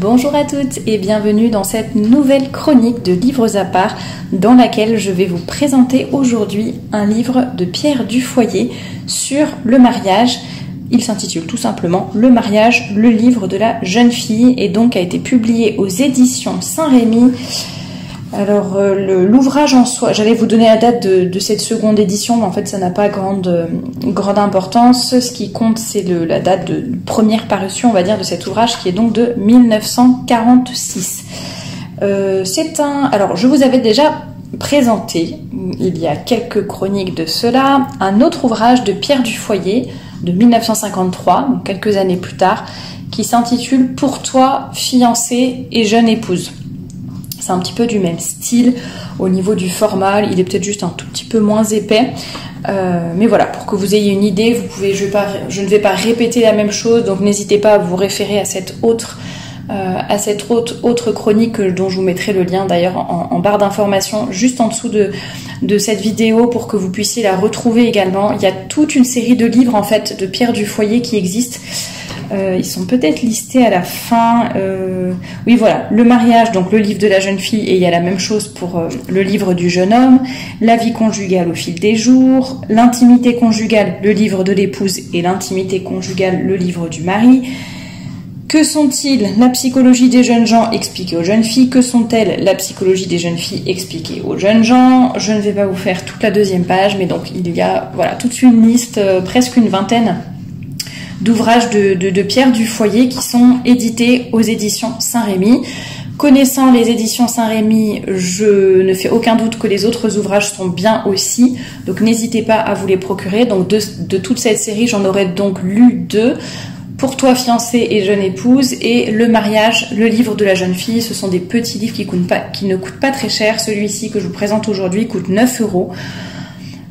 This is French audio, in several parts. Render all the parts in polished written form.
Bonjour à toutes et bienvenue dans cette nouvelle chronique de Livres à part dans laquelle je vais vous présenter aujourd'hui un livre de Pierre Dufoyer sur le mariage. Il s'intitule tout simplement Le mariage, le livre de la jeune fille et donc a été publié aux éditions Saint-Rémy. Alors l'ouvrage en soi, j'allais vous donner la date de cette seconde édition, mais en fait ça n'a pas grande importance. Ce qui compte c'est la date de première parution, on va dire, de cet ouvrage qui est donc de 1946. Alors je vous avais déjà présenté, il y a quelques chroniques de cela, un autre ouvrage de Pierre Dufoyer de 1953, donc quelques années plus tard, qui s'intitule Pour toi, fiancée et jeune épouse. C'est un petit peu du même style au niveau du format, il est peut-être juste un tout petit peu moins épais. Mais voilà, pour que vous ayez une idée, je ne vais pas répéter la même chose, donc n'hésitez pas à vous référer à cette autre chronique dont je vous mettrai le lien d'ailleurs en barre d'informations juste en dessous de cette vidéo pour que vous puissiez la retrouver également. Il y a toute une série de livres en fait de Pierre Dufoyer qui existent. Ils sont peut-être listés à la fin. Oui, voilà, le mariage, donc le livre de la jeune fille, et il y a la même chose pour le livre du jeune homme, la vie conjugale au fil des jours, l'intimité conjugale, le livre de l'épouse, et l'intimité conjugale, le livre du mari. Que sont-ils? La psychologie des jeunes gens expliquée aux jeunes filles. Que sont-elles? La psychologie des jeunes filles expliquée aux jeunes gens. Je ne vais pas vous faire toute la deuxième page, mais donc il y a voilà toute une liste, presque une vingtaine d'ouvrages de Pierre Dufoyer qui sont édités aux éditions Saint-Rémy. Connaissant les éditions Saint-Rémy, je ne fais aucun doute que les autres ouvrages sont bien aussi, donc n'hésitez pas à vous les procurer. Donc de toute cette série, j'en aurais donc lu 2. Pour toi, fiancée et jeune épouse, et Le mariage, le livre de la jeune fille. Ce sont des petits livres qui ne coûtent pas très cher. Celui-ci que je vous présente aujourd'hui coûte 9 €.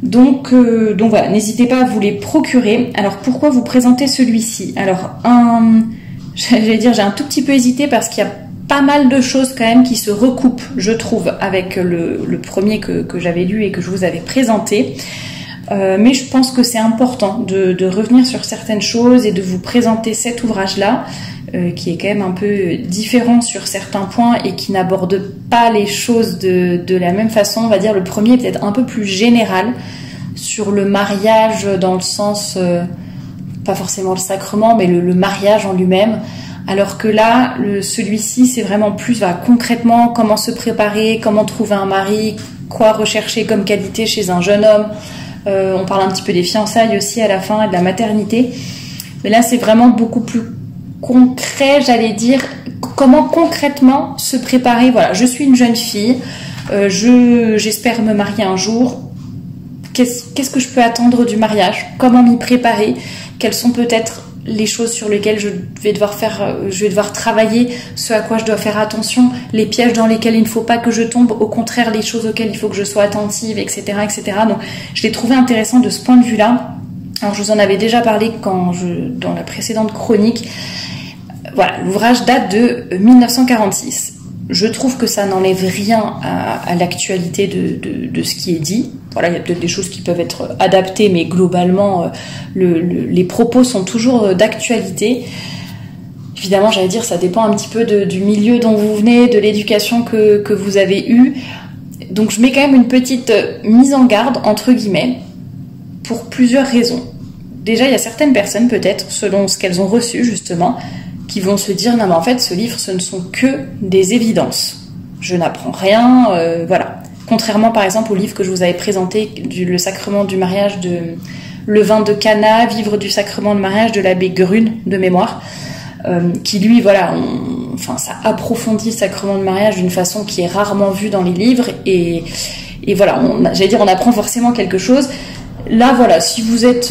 Donc voilà, n'hésitez pas à vous les procurer. Alors pourquoi vous présenter celui-ci? Alors j'ai un tout petit peu hésité parce qu'il y a pas mal de choses quand même qui se recoupent, je trouve, avec le premier que j'avais lu et que je vous avais présenté. Mais je pense que c'est important de revenir sur certaines choses et de vous présenter cet ouvrage-là, qui est quand même un peu différent sur certains points et qui n'aborde pas les choses de la même façon. On va dire le premier est peut-être un peu plus général sur le mariage dans le sens, pas forcément le sacrement, mais le mariage en lui-même. Alors que là, celui-ci, c'est vraiment plus concrètement comment se préparer, comment trouver un mari, quoi rechercher comme qualité chez un jeune homme. On parle un petit peu des fiançailles aussi à la fin et de la maternité. Mais là, c'est vraiment beaucoup plus concret, j'allais dire, comment concrètement se préparer. Voilà, je suis une jeune fille, j'espère me marier un jour. Qu'est-ce que je peux attendre du mariage? Comment m'y préparer? Quelles sont peut-être les choses sur lesquelles je vais devoir travailler, ce à quoi je dois faire attention, les pièges dans lesquels il ne faut pas que je tombe, au contraire les choses auxquelles il faut que je sois attentive, etc., etc. Donc je l'ai trouvé intéressant de ce point de vue-là. Alors je vous en avais déjà parlé dans la précédente chronique. Voilà, l'ouvrage date de 1946. Je trouve que ça n'enlève rien à l'actualité de ce qui est dit. Voilà, il y a peut-être des choses qui peuvent être adaptées, mais globalement, les propos sont toujours d'actualité. Évidemment, j'allais dire, ça dépend un petit peu du milieu dont vous venez, de l'éducation que vous avez eue. Donc, je mets quand même une petite mise en garde, entre guillemets, pour plusieurs raisons. Déjà, il y a certaines personnes, peut-être, selon ce qu'elles ont reçu, justement, qui vont se dire, non mais en fait, ce livre, ce ne sont que des évidences. Je n'apprends rien, voilà. Contrairement par exemple au livre que je vous avais présenté, le sacrement du mariage Le vin de Cana, vivre du sacrement de mariage de l'abbé Grune, de mémoire, qui lui, voilà, ça approfondit le sacrement de mariage d'une façon qui est rarement vue dans les livres, et voilà, on apprend forcément quelque chose. Là, voilà, si vous avez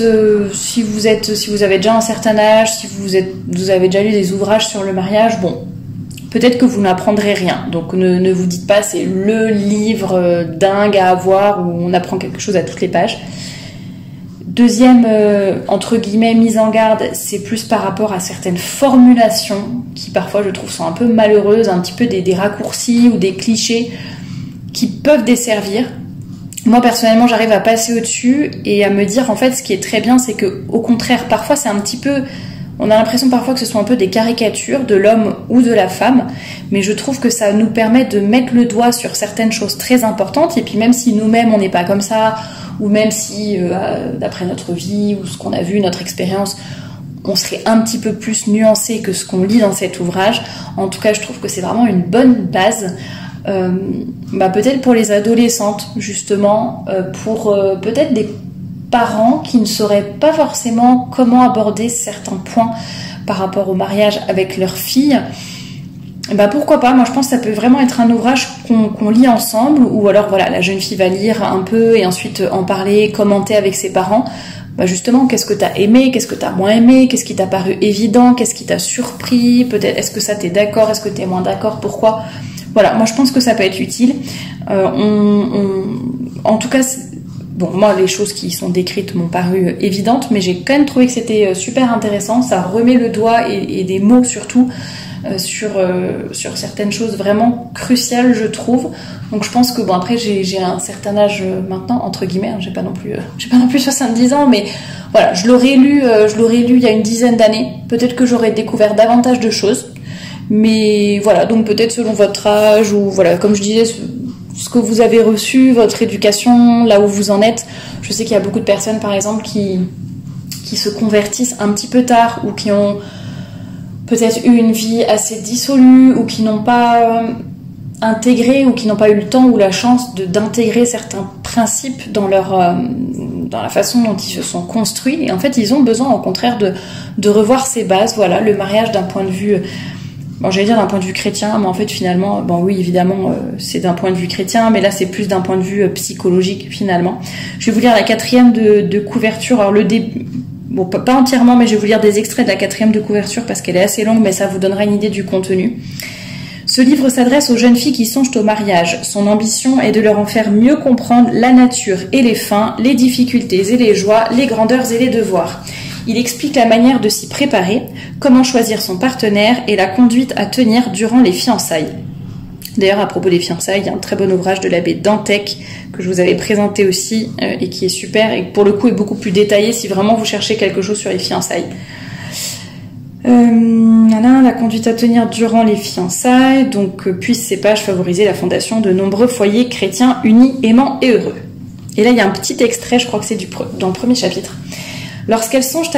déjà un certain âge, si vous avez déjà lu des ouvrages sur le mariage, bon, peut-être que vous n'apprendrez rien. Donc ne vous dites pas c'est le livre dingue à avoir où on apprend quelque chose à toutes les pages. Deuxième, entre guillemets, mise en garde, c'est plus par rapport à certaines formulations qui parfois je trouve sont un peu malheureuses, un petit peu des raccourcis ou des clichés qui peuvent desservir. Moi personnellement j'arrive à passer au-dessus et à me dire en fait ce qui est très bien c'est que au contraire parfois c'est un petit peu On a l'impression parfois que ce sont un peu des caricatures de l'homme ou de la femme, mais je trouve que ça nous permet de mettre le doigt sur certaines choses très importantes, et puis même si nous-mêmes on n'est pas comme ça, ou même si d'après notre vie ou ce qu'on a vu, notre expérience, on serait un petit peu plus nuancé que ce qu'on lit dans cet ouvrage, en tout cas je trouve que c'est vraiment une bonne base, peut-être pour les adolescentes justement, pour peut-être des parents qui ne sauraient pas forcément comment aborder certains points par rapport au mariage avec leur fille. Pourquoi pas, moi je pense que ça peut vraiment être un ouvrage qu'on lit ensemble, ou alors voilà, la jeune fille va lire un peu et ensuite en parler, commenter avec ses parents. Justement, qu'est-ce que t'as aimé, qu'est-ce que t'as moins aimé, qu'est-ce qui t'a paru évident, qu'est-ce qui t'a surpris, peut-être est-ce que ça t'es d'accord, est-ce que t'es moins d'accord, pourquoi. Voilà, moi je pense que ça peut être utile. En tout cas, bon, moi, les choses qui sont décrites m'ont paru évidentes, mais j'ai quand même trouvé que c'était super intéressant. Ça remet le doigt et des mots surtout sur certaines choses vraiment cruciales, je trouve. Donc je pense que bon, après j'ai un certain âge maintenant, entre guillemets, hein, j'ai pas non plus 70 ans, mais voilà, je l'aurais lu il y a une dizaine d'années. Peut-être que j'aurais découvert davantage de choses, mais voilà, donc peut-être selon votre âge, ou voilà, comme je disais, ce que vous avez reçu, votre éducation, là où vous en êtes. Je sais qu'il y a beaucoup de personnes, par exemple, qui se convertissent un petit peu tard, ou qui ont peut-être eu une vie assez dissolue, ou qui n'ont pas intégré, ou qui n'ont pas eu le temps ou la chance d'intégrer certains principes dans la façon dont ils se sont construits. Et en fait, ils ont besoin, au contraire, de revoir ces bases. Voilà, le mariage d'un point de vue... Bon, j'allais dire d'un point de vue chrétien, mais en fait, finalement, bon, oui, évidemment, c'est d'un point de vue chrétien, mais là, c'est plus d'un point de vue psychologique, finalement. Je vais vous lire la 4e de couverture. Alors, bon, pas entièrement, mais je vais vous lire des extraits de la 4e de couverture parce qu'elle est assez longue, mais ça vous donnera une idée du contenu. Ce livre s'adresse aux jeunes filles qui songent au mariage. Son ambition est de leur en faire mieux comprendre la nature et les fins, les difficultés et les joies, les grandeurs et les devoirs. Il explique la manière de s'y préparer, comment choisir son partenaire et la conduite à tenir durant les fiançailles. D'ailleurs, à propos des fiançailles, il y a un très bon ouvrage de l'abbé Dantec que je vous avais présenté aussi et qui est super et pour le coup est beaucoup plus détaillé si vraiment vous cherchez quelque chose sur les fiançailles. La conduite à tenir durant les fiançailles, donc puissent ces pages favoriser la fondation de nombreux foyers chrétiens unis, aimants et heureux. Et là, il y a un petit extrait, je crois que c'est dans le premier chapitre. Lorsqu'elles songent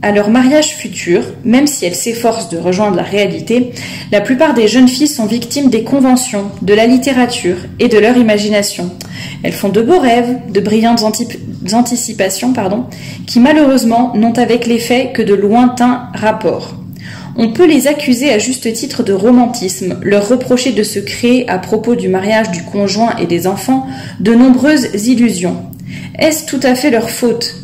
à leur mariage futur, même si elles s'efforcent de rejoindre la réalité, la plupart des jeunes filles sont victimes des conventions, de la littérature et de leur imagination. Elles font de beaux rêves, de brillantes anticipations, qui malheureusement n'ont avec les faits que de lointains rapports. On peut les accuser à juste titre de romantisme, leur reprocher de se créer à propos du mariage du conjoint et des enfants de nombreuses illusions. Est-ce tout à fait leur faute ?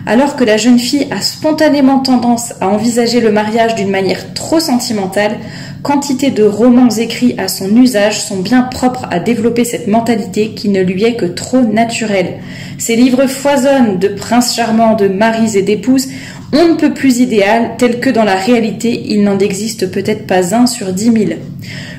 Alors que la jeune fille a spontanément tendance à envisager le mariage d'une manière trop sentimentale, quantité de romans écrits à son usage sont bien propres à développer cette mentalité qui ne lui est que trop naturelle. Ces livres foisonnent de princes charmants, de maris et d'épouses, on ne peut plus idéal, tel que dans la réalité, il n'en existe peut-être pas un sur 10 000.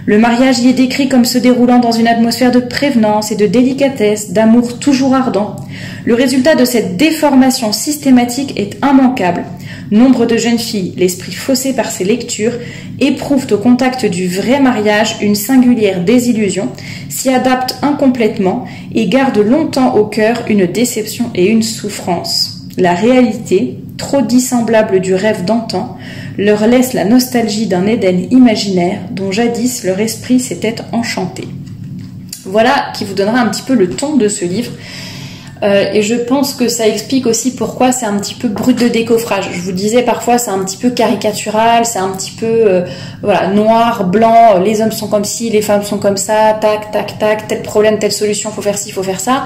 Le mariage y est décrit comme se déroulant dans une atmosphère de prévenance et de délicatesse, d'amour toujours ardent. Le résultat de cette déformation systématique est immanquable. Nombre de jeunes filles, l'esprit faussé par ces lectures, éprouvent au contact du vrai mariage une singulière désillusion, s'y adaptent incomplètement et gardent longtemps au cœur une déception et une souffrance. La réalité, trop dissemblable du rêve d'antan, leur laisse la nostalgie d'un Éden imaginaire dont jadis leur esprit s'était enchanté. Voilà qui vous donnera un petit peu le ton de ce livre. Et je pense que ça explique aussi pourquoi c'est un petit peu brut de décoffrage. Je vous disais, parfois c'est un petit peu caricatural, c'est un petit peu noir, blanc, les hommes sont comme ci, les femmes sont comme ça, tac, tac, tac, tel problème, telle solution, faut faire ci, faut faire ça.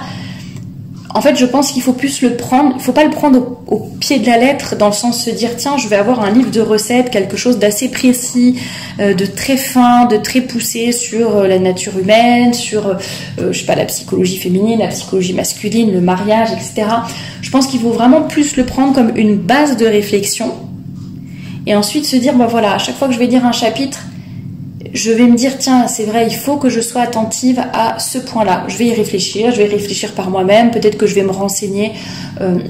En fait, je pense qu'il faut plus le prendre, il faut pas le prendre au pied de la lettre, dans le sens de se dire, tiens, je vais avoir un livre de recettes, quelque chose d'assez précis, de très fin, de très poussé sur la nature humaine, sur, la psychologie féminine, la psychologie masculine, le mariage, etc. Je pense qu'il faut vraiment plus le prendre comme une base de réflexion, et ensuite se dire, à chaque fois que je vais lire un chapitre, je vais me dire, tiens, c'est vrai, il faut que je sois attentive à ce point-là. Je vais y réfléchir, je vais réfléchir par moi-même, peut-être que je vais me renseigner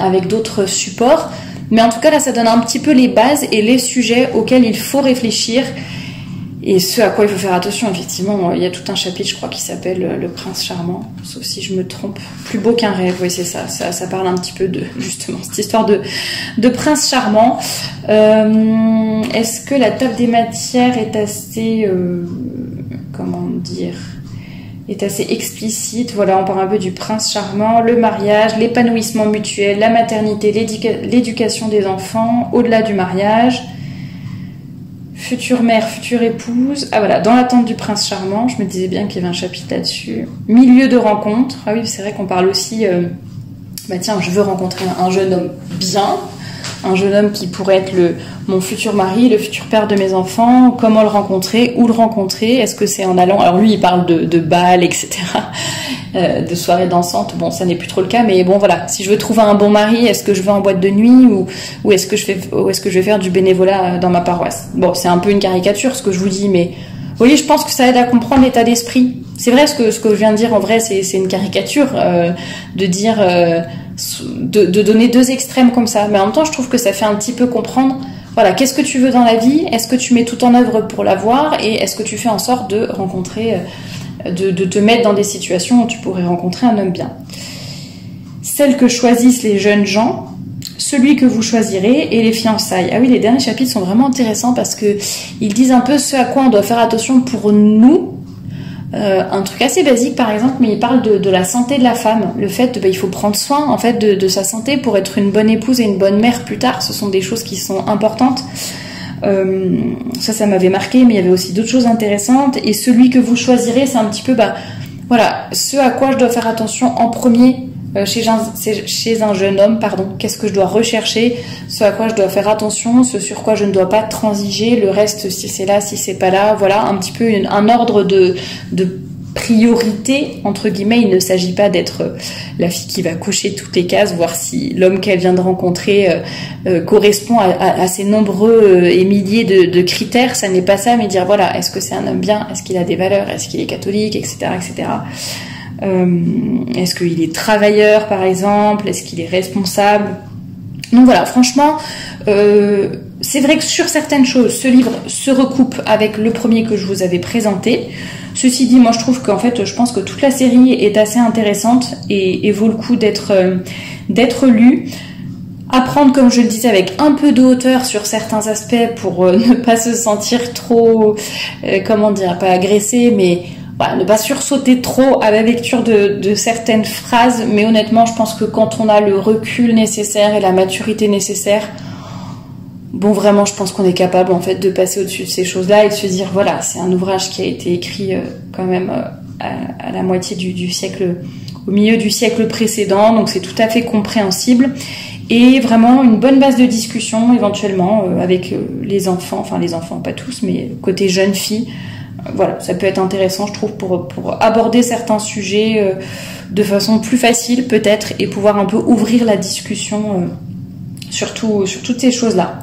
avec d'autres supports, Mais en tout cas, là, ça donne un petit peu les bases et les sujets auxquels il faut réfléchir et ce à quoi il faut faire attention. Effectivement, il y a tout un chapitre, je crois, qui s'appelle Le Prince Charmant, sauf si je me trompe. Plus beau qu'un rêve, oui, c'est ça. Ça parle un petit peu de, justement, cette histoire de Prince Charmant. Est-ce que la table des matières est assez... comment dire, est assez explicite. Voilà, on parle un peu du prince charmant, le mariage, l'épanouissement mutuel, la maternité, l'éducation des enfants, au-delà du mariage, future mère, future épouse. Ah voilà, dans l'attente du prince charmant, je me disais bien qu'il y avait un chapitre là-dessus. Milieu de rencontre. Ah oui, c'est vrai qu'on parle aussi, bah tiens, je veux rencontrer un jeune homme bien, un jeune homme qui pourrait être mon futur mari, le futur père de mes enfants, comment le rencontrer, où le rencontrer, est-ce que c'est en allant, alors lui il parle de bal, etc., de soirées dansantes, bon ça n'est plus trop le cas, mais bon voilà, si je veux trouver un bon mari, est-ce que je vais en boîte de nuit ou est-ce que je vais faire du bénévolat dans ma paroisse? Bon, c'est un peu une caricature ce que je vous dis, mais vous voyez, je pense que ça aide à comprendre l'état d'esprit. C'est vrai ce que je viens de dire, en vrai c'est une caricature, de dire... de donner deux extrêmes comme ça, mais en même temps je trouve que ça fait un petit peu comprendre, voilà, qu'est-ce que tu veux dans la vie, est-ce que tu mets tout en œuvre pour l'avoir et est-ce que tu fais en sorte de rencontrer, de te mettre dans des situations où tu pourrais rencontrer un homme bien. Celle que choisissent les jeunes gens, celui que vous choisirez et les fiançailles. Ah oui, les derniers chapitres sont vraiment intéressants parce que ils disent un peu ce à quoi on doit faire attention pour nous. Un truc assez basique par exemple, mais il parle de la santé de la femme, le fait il faut prendre soin en fait de sa santé pour être une bonne épouse et une bonne mère plus tard. Ce sont des choses qui sont importantes. Ça m'avait marqué, mais il y avait aussi d'autres choses intéressantes. Et celui que vous choisirez, c'est un petit peu voilà, ce à quoi je dois faire attention en premier chez un jeune homme, pardon. Qu'est-ce que je dois rechercher, ce à quoi je dois faire attention, ce sur quoi je ne dois pas transiger, le reste si c'est là, si c'est pas là, voilà, un petit peu un ordre de priorité, entre guillemets. Il ne s'agit pas d'être la fille qui va cocher toutes les cases, voir si l'homme qu'elle vient de rencontrer correspond à ces nombreux et milliers de critères. Ça n'est pas ça, mais dire voilà, est-ce que c'est un homme bien, est-ce qu'il a des valeurs, est-ce qu'il est catholique, etc., etc. Est-ce qu'il est travailleur par exemple, est-ce qu'il est responsable. Donc voilà, franchement c'est vrai que sur certaines choses ce livre se recoupe avec le premier que je vous avais présenté. Ceci dit, moi je trouve qu'en fait je pense que toute la série est assez intéressante et vaut le coup d'être lue. Apprendre, comme je le disais, avec un peu de hauteur sur certains aspects pour ne pas se sentir trop comment dire, pas agressé, mais voilà, ne pas sursauter trop à la lecture de certaines phrases, mais honnêtement, je pense que quand on a le recul nécessaire et la maturité nécessaire, bon, vraiment, je pense qu'on est capable, en fait, de passer au-dessus de ces choses-là et de se dire, voilà, c'est un ouvrage qui a été écrit quand même à la moitié du siècle, au milieu du siècle précédent, donc c'est tout à fait compréhensible. Et vraiment une bonne base de discussion, éventuellement, avec les enfants, enfin les enfants, pas tous, mais côté jeune fille. Voilà, ça peut être intéressant, je trouve, pour aborder certains sujets de façon plus facile, peut-être, et pouvoir un peu ouvrir la discussion sur toutes ces choses-là.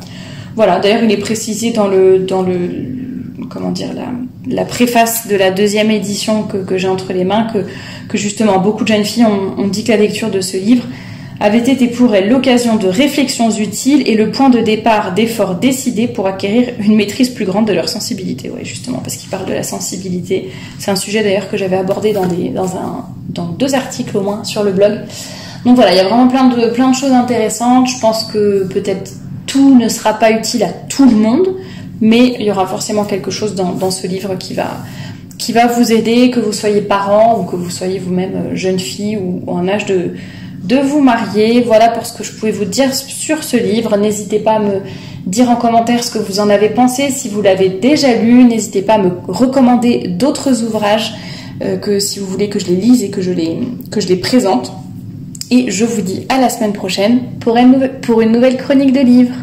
Voilà, d'ailleurs, il est précisé dans le comment dire, la préface de la deuxième édition que j'ai entre les mains, que justement, beaucoup de jeunes filles ont dit que la lecture de ce livre avait été pour elles l'occasion de réflexions utiles et le point de départ d'efforts décidés pour acquérir une maîtrise plus grande de leur sensibilité. Oui, justement, parce qu'il parle de la sensibilité. C'est un sujet d'ailleurs que j'avais abordé dans 2 articles au moins sur le blog. Donc voilà, il y a vraiment plein de choses intéressantes. Je pense que peut-être tout ne sera pas utile à tout le monde, mais il y aura forcément quelque chose dans ce livre qui va vous aider, que vous soyez parent ou que vous soyez vous-même jeune fille ou en âge de vous marier. Voilà pour ce que je pouvais vous dire sur ce livre. N'hésitez pas à me dire en commentaire ce que vous en avez pensé. Si vous l'avez déjà lu, n'hésitez pas à me recommander d'autres ouvrages que si vous voulez que je les lise et que je les présente. Et je vous dis à la semaine prochaine pour une nouvelle chronique de livres.